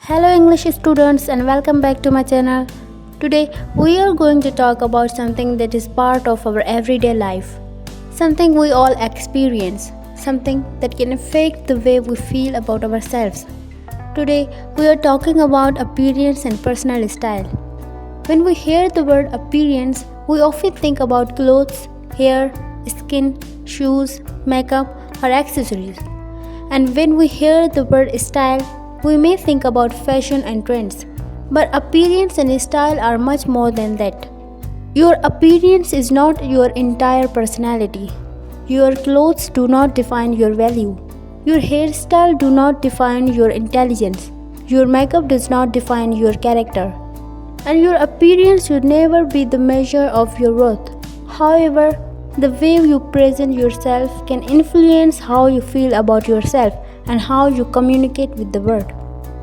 Hello English students and welcome back to my channel. Today we are going to talk about something that is part of our everyday life. Something we all experience. Something that can affect the way we feel about ourselves. Today we are talking about appearance and personal style. When we hear the word appearance, we often think about clothes, hair, skin, shoes, makeup or accessories. And when we hear the word style, we may think about fashion and trends, but appearance and style are much more than that. Your appearance is not your entire personality. Your clothes do not define your value. Your hairstyle do not define your intelligence. Your makeup does not define your character. And your appearance should never be the measure of your worth. However, the way you present yourself can influence how you feel about yourself and how you communicate with the world.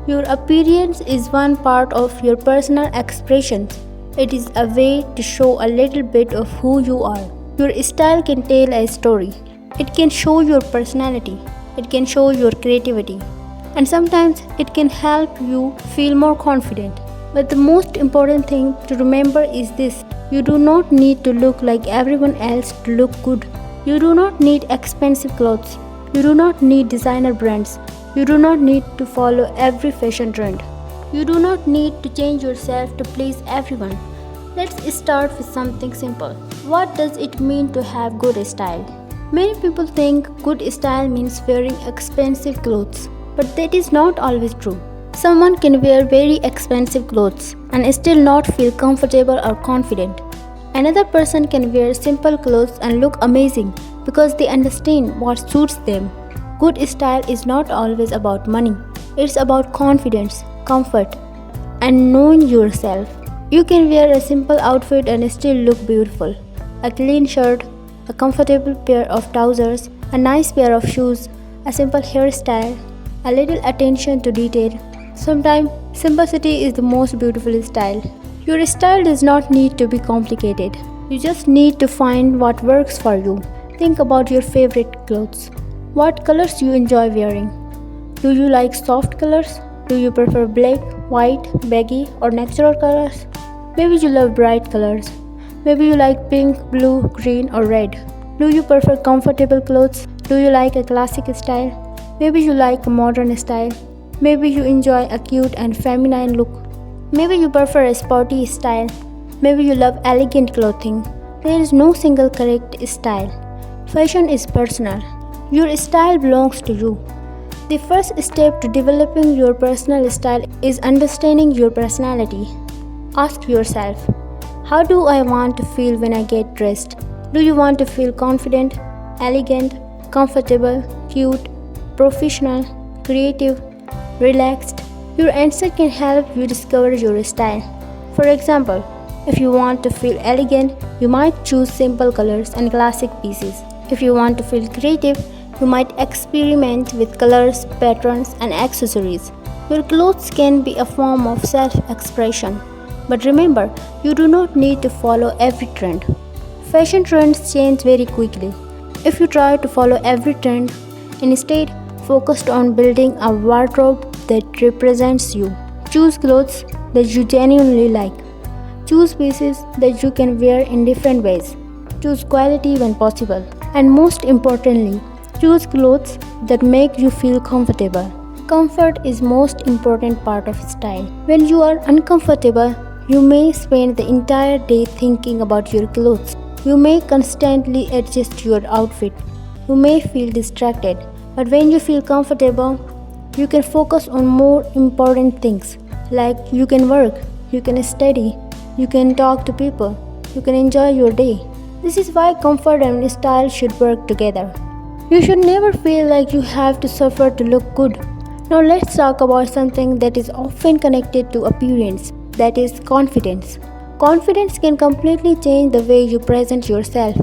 Your appearance is one part of your personal expressions. It is a way to show a little bit of who you are. Your style can tell a story. It can show your personality. It can show your creativity. And sometimes it can help you feel more confident. But the most important thing to remember is this: you do not need to look like everyone else to look good. You do not need expensive clothes. You do not need designer brands. You do not need to follow every fashion trend. You do not need to change yourself to please everyone. Let's start with something simple. What does it mean to have good style? Many people think good style means wearing expensive clothes, but that is not always true. Someone can wear very expensive clothes and still not feel comfortable or confident. Another person can wear simple clothes and look amazing because they understand what suits them. Good style is not always about money. It's about confidence, comfort, and knowing yourself. You can wear a simple outfit and still look beautiful. A clean shirt, a comfortable pair of trousers, a nice pair of shoes, a simple hairstyle, a little attention to detail. Sometimes simplicity is the most beautiful style. Your style does not need to be complicated. You just need to find what works for you. Think about your favorite clothes. What colors you enjoy wearing? Do you like soft colors? Do you prefer black, white, baggy or natural colors? Maybe you love bright colors. Maybe you like pink, blue, green or red. Do you prefer comfortable clothes? Do you like a classic style? Maybe you like a modern style. Maybe you enjoy a cute and feminine look. Maybe you prefer a sporty style. Maybe you love elegant clothing. There is no single correct style. Fashion is personal. Your style belongs to you. The first step to developing your personal style is understanding your personality. Ask yourself, how do I want to feel when I get dressed? Do you want to feel confident, elegant, comfortable, cute, professional, creative, relaxed? Your answer can help you discover your style. For example, if you want to feel elegant, you might choose simple colors and classic pieces. If you want to feel creative, you might experiment with colors, patterns, and accessories. Your clothes can be a form of self-expression. But remember, you do not need to follow every trend. Fashion trends change very quickly. If you try to follow every trend, instead focus on building a wardrobe that represents you. Choose clothes that you genuinely like. Choose pieces that you can wear in different ways. Choose quality when possible. And most importantly, choose clothes that make you feel comfortable. Comfort is most important part of style. When you are uncomfortable, you may spend the entire day thinking about your clothes. You may constantly adjust your outfit. You may feel distracted. But when you feel comfortable, you can focus on more important things, like you can work, you can study, you can talk to people, you can enjoy your day. This is why comfort and style should work together. You should never feel like you have to suffer to look good. Now let's talk about something that is often connected to appearance, that is confidence. Confidence can completely change the way you present yourself.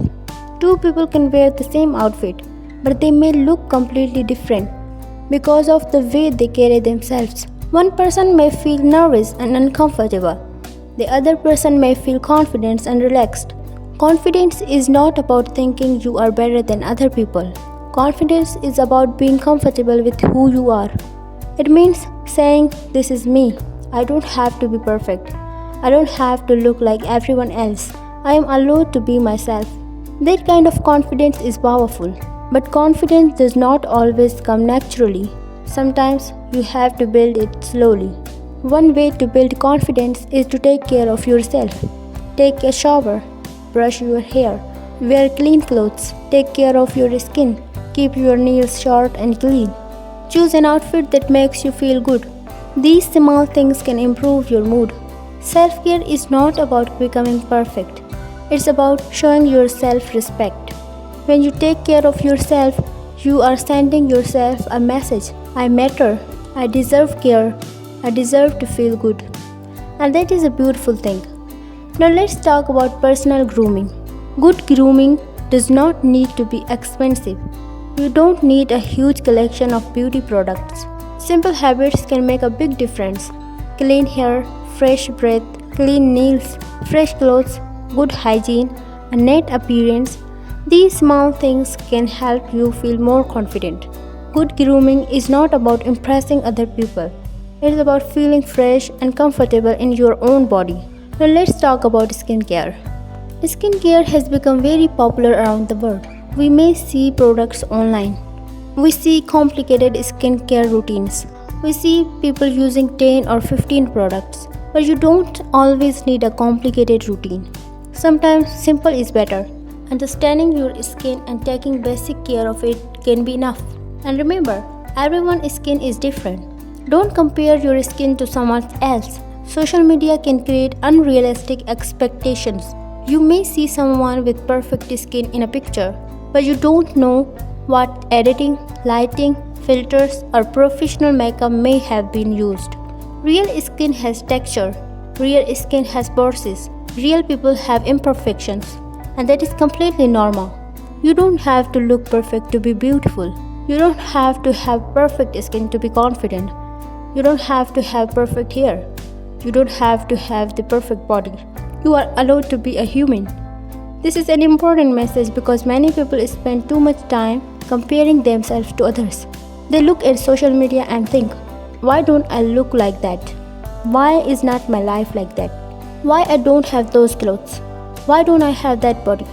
Two people can wear the same outfit, but they may look completely different because of the way they carry themselves. One person may feel nervous and uncomfortable. The other person may feel confident and relaxed. Confidence is not about thinking you are better than other people. Confidence is about being comfortable with who you are. It means saying, "This is me. I don't have to be perfect. I don't have to look like everyone else. I am allowed to be myself." That kind of confidence is powerful. But confidence does not always come naturally. Sometimes you have to build it slowly. One way to build confidence is to take care of yourself. Take a shower, brush your hair, wear clean clothes, take care of your skin, keep your nails short and clean. Choose an outfit that makes you feel good. These small things can improve your mood. Self-care is not about becoming perfect. It's about showing yourself respect. When you take care of yourself, you are sending yourself a message. I matter. I deserve care. I deserve to feel good. And that is a beautiful thing. Now let's talk about personal grooming. Good grooming does not need to be expensive. You don't need a huge collection of beauty products. Simple habits can make a big difference. Clean hair, fresh breath, clean nails, fresh clothes, good hygiene, a neat appearance. These small things can help you feel more confident. Good grooming is not about impressing other people. It is about feeling fresh and comfortable in your own body. Now let's talk about skincare. Skincare has become very popular around the world. We may see products online. We see complicated skincare routines. We see people using 10 or 15 products. But you don't always need a complicated routine. Sometimes simple is better. Understanding your skin and taking basic care of it can be enough. And remember, everyone's skin is different. Don't compare your skin to someone else. Social media can create unrealistic expectations. You may see someone with perfect skin in a picture, but you don't know what editing, lighting, filters, or professional makeup may have been used. Real skin has texture. Real skin has pores. Real people have imperfections, and that is completely normal. You don't have to look perfect to be beautiful. You don't have to have perfect skin to be confident. You don't have to have perfect hair. You don't have to have the perfect body. You are allowed to be a human. This is an important message because many people spend too much time comparing themselves to others. They look at social media and think, why don't I look like that? Why is not my life like that? Why I don't have those clothes? Why don't I have that body?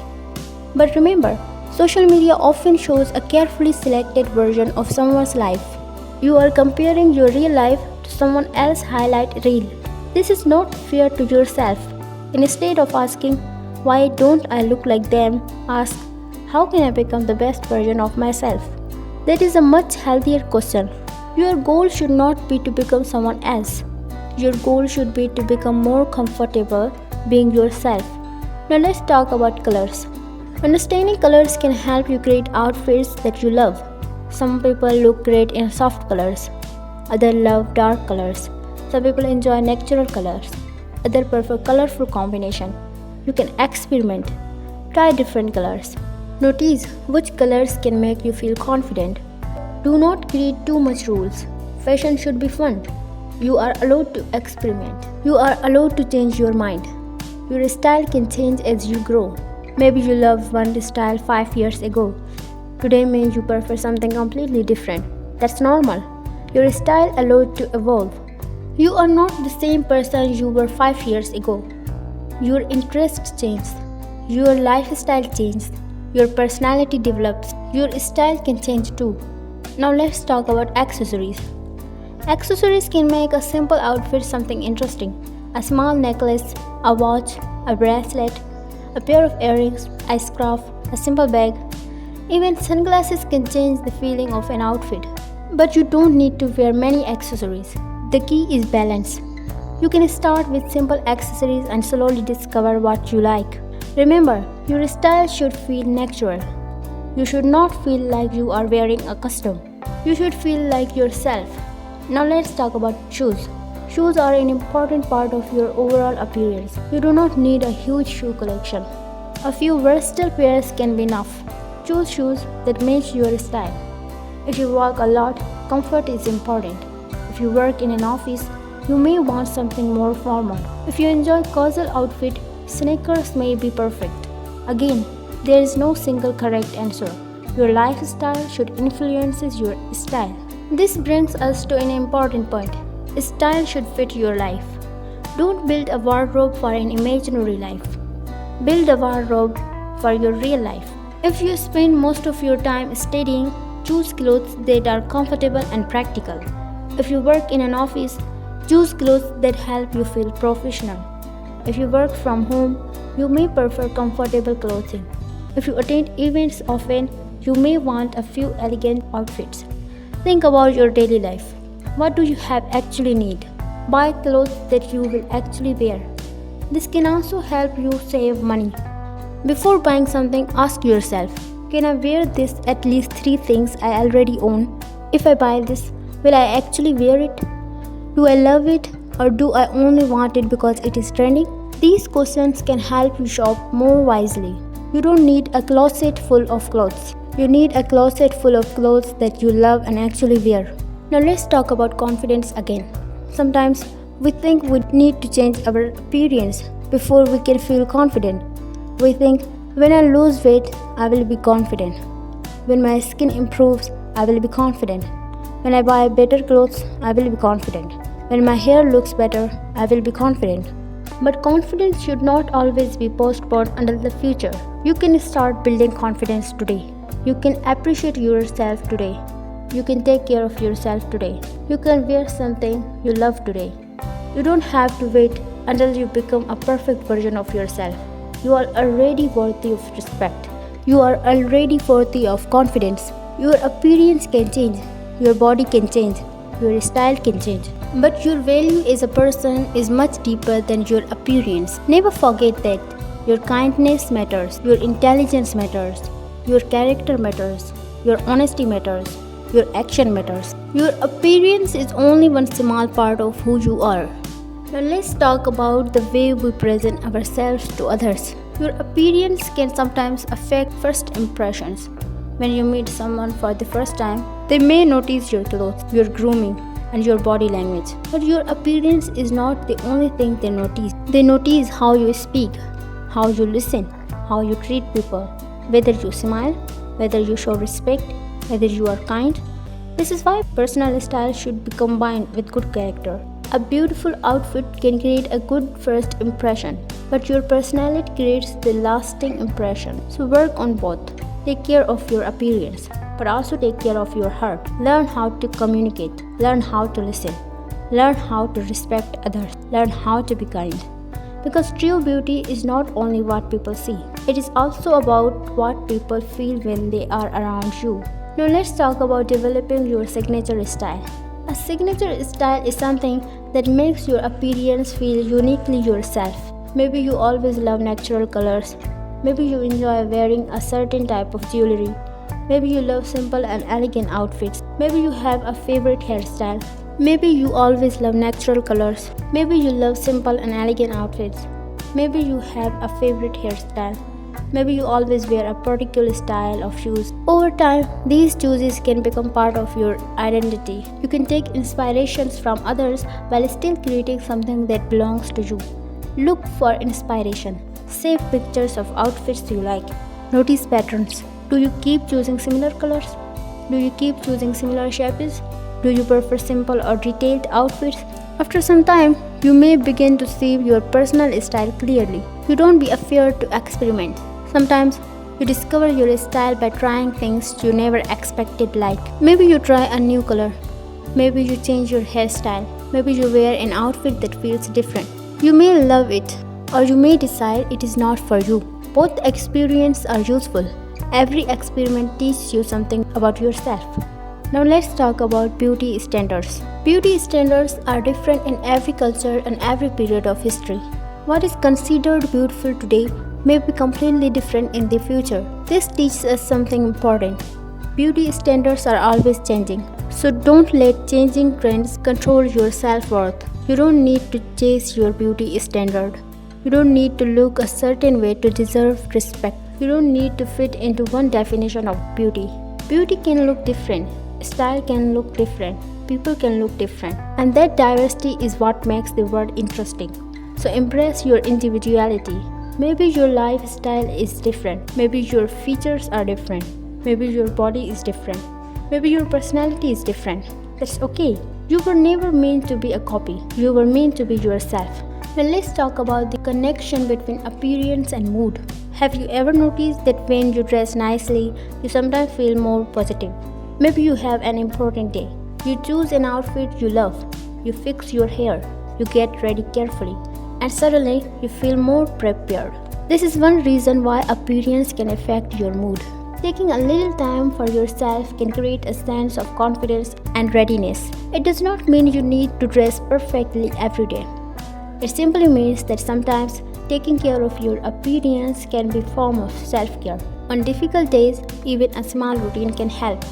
But remember, social media often shows a carefully selected version of someone's life. You are comparing your real life to someone else's highlight reel. This is not fair to yourself. Instead of asking, why don't I look like them? Ask, how can I become the best version of myself? That is a much healthier question. Your goal should not be to become someone else. Your goal should be to become more comfortable being yourself. Now let's talk about colors. Understanding colors can help you create outfits that you love. Some people look great in soft colors. Others love dark colors. Some people enjoy natural colors. Others prefer colorful combination. You can experiment. Try different colors. Notice which colors can make you feel confident. Do not create too much rules. Fashion should be fun. You are allowed to experiment. You are allowed to change your mind. Your style can change as you grow. Maybe you loved one style 5 years ago. Today means you prefer something completely different. That's normal. Your style allowed to evolve. You are not the same person you were 5 years ago. Your interests changed. Your lifestyle changed. Your personality develops. Your style can change too. Now let's talk about accessories. Accessories can make a simple outfit something interesting. A small necklace, a watch, a bracelet, a pair of earrings, a scarf, a simple bag. Even sunglasses can change the feeling of an outfit. But you don't need to wear many accessories. The key is balance. You can start with simple accessories and slowly discover what you like. Remember, your style should feel natural. You should not feel like you are wearing a costume. You should feel like yourself. Now let's talk about shoes. Shoes are an important part of your overall appearance. You do not need a huge shoe collection. A few versatile pairs can be enough. Choose shoes that match your style. If you walk a lot, comfort is important. If you work in an office, you may want something more formal. If you enjoy casual outfit, sneakers may be perfect. Again, there is no single correct answer. Your lifestyle should influence your style. This brings us to an important point. Style should fit your life. Don't build a wardrobe for an imaginary life. Build a wardrobe for your real life. If you spend most of your time studying, choose clothes that are comfortable and practical. If you work in an office, choose clothes that help you feel professional. If you work from home, you may prefer comfortable clothing. If you attend events often, you may want a few elegant outfits. Think about your daily life. What do you actually need? Buy clothes that you will actually wear. This can also help you save money. Before buying something, ask yourself, can I wear this at least 3 things I already own? If I buy this, will I actually wear it? Do I love it, or do I only want it because it is trending? These questions can help you shop more wisely. You don't need a closet full of clothes. You need a closet full of clothes that you love and actually wear. Now let's talk about confidence again. Sometimes we think we need to change our appearance before we can feel confident. We think, when I lose weight, I will be confident. When my skin improves, I will be confident. When I buy better clothes, I will be confident. When my hair looks better, I will be confident. But confidence should not always be postponed until the future. You can start building confidence today. You can appreciate yourself today. You can take care of yourself today. You can wear something you love today. You don't have to wait until you become a perfect version of yourself. You are already worthy of respect. You are already worthy of confidence. Your appearance can change. Your body can change. Your style can change. But your value as a person is much deeper than your appearance. Never forget that. Your kindness matters. Your intelligence matters. Your character matters. Your honesty matters. Your action matters. Your appearance is only one small part of who you are. Now let's talk about the way we present ourselves to others. Your appearance can sometimes affect first impressions. When you meet someone for the first time, they may notice your clothes, your grooming, and your body language. But your appearance is not the only thing they notice. They notice how you speak, how you listen, how you treat people, whether you smile, whether you show respect, whether you are kind. This is why personal style should be combined with good character. A beautiful outfit can create a good first impression, but your personality creates the lasting impression. So work on both. Take care of your appearance, but also take care of your heart. Learn how to communicate. Learn how to listen. Learn how to respect others. Learn how to be kind. Because true beauty is not only what people see, it is also about what people feel when they are around you. Now let's talk about developing your signature style. A signature style is something that makes your appearance feel uniquely yourself. Maybe you always love natural colors. Maybe you enjoy wearing a certain type of jewelry. Maybe you love simple and elegant outfits. Maybe you have a favorite hairstyle. Maybe you always love natural colors. Maybe you love simple and elegant outfits. Maybe you have a favorite hairstyle. Maybe you always wear a particular style of shoes. Over time, these choices can become part of your identity. You can take inspirations from others while still creating something that belongs to you. Look for inspiration. Save pictures of outfits you like. Notice patterns. Do you keep choosing similar colors? Do you keep choosing similar shapes? Do you prefer simple or detailed outfits? After some time, you may begin to see your personal style clearly. You don't be afraid to experiment. Sometimes you discover your style by trying things you never expected, like maybe you try a new color, maybe you change your hairstyle, maybe you wear an outfit that feels different. You may love it, or you may decide it is not for you. Both experiences are useful. Every experiment teaches you something about yourself. Now let's talk about beauty standards. Beauty standards are different in every culture and every period of history. What is considered beautiful today may be completely different in the future. This teaches us something important. Beauty standards are always changing, so don't let changing trends control your self-worth. You don't need to chase your beauty standard. You don't need to look a certain way to deserve respect. You don't need to fit into one definition of beauty. Beauty can look different. Style can look different. People can look different. And that diversity is what makes the world interesting. So embrace your individuality. Maybe your lifestyle is different. Maybe your features are different. Maybe your body is different. Maybe your personality is different. That's okay. You were never meant to be a copy. You were meant to be yourself. Now let's talk about the connection between appearance and mood. Have you ever noticed that when you dress nicely, you sometimes feel more positive? Maybe you have an important day. You choose an outfit you love. You fix your hair. You get ready carefully. And suddenly, you feel more prepared. This is one reason why appearance can affect your mood. Taking a little time for yourself can create a sense of confidence and readiness. It does not mean you need to dress perfectly every day. It simply means that sometimes taking care of your appearance can be a form of self-care. On difficult days, even a small routine can help.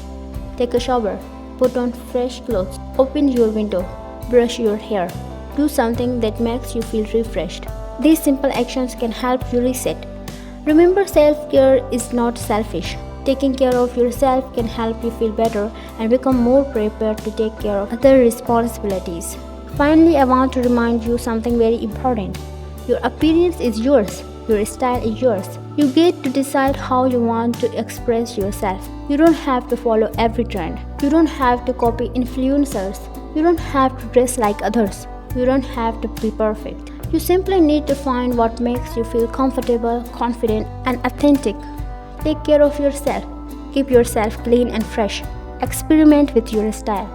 Take a shower, put on fresh clothes, open your window, brush your hair. Do something that makes you feel refreshed. These simple actions can help you reset. Remember, self-care is not selfish. Taking care of yourself can help you feel better and become more prepared to take care of other responsibilities. Finally, I want to remind you something very important. Your appearance is yours. Your style is yours. You get to decide how you want to express yourself. You don't have to follow every trend. You don't have to copy influencers. You don't have to dress like others. You don't have to be perfect. You simply need to find what makes you feel comfortable, confident, and authentic. Take care of yourself. Keep yourself clean and fresh. Experiment with your style.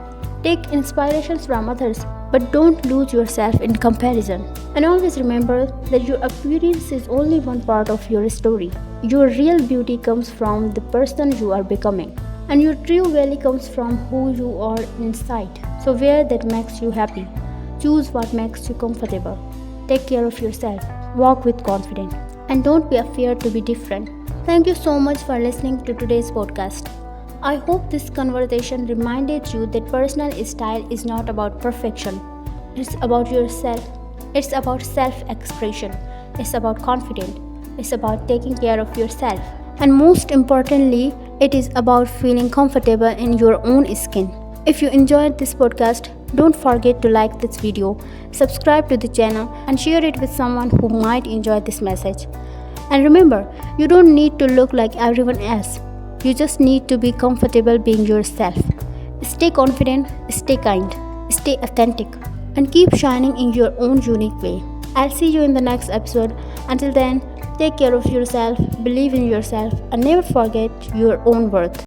Take inspirations from others, but don't lose yourself in comparison. And always remember that your appearance is only one part of your story. Your real beauty comes from the person you are becoming. And your true value comes from who you are inside. So wear that makes you happy. Choose what makes you comfortable. Take care of yourself. Walk with confidence. And don't be afraid to be different. Thank you so much for listening to today's podcast. I hope this conversation reminded you that personal style is not about perfection. It's about yourself. It's about self-expression. It's about confidence. It's about taking care of yourself. And most importantly, it is about feeling comfortable in your own skin. If you enjoyed this podcast, don't forget to like this video, subscribe to the channel, and share it with someone who might enjoy this message. And remember, you don't need to look like everyone else. You just need to be comfortable being yourself. Stay confident, stay kind, stay authentic, and keep shining in your own unique way. I'll see you in the next episode. Until then, take care of yourself, believe in yourself, and never forget your own worth.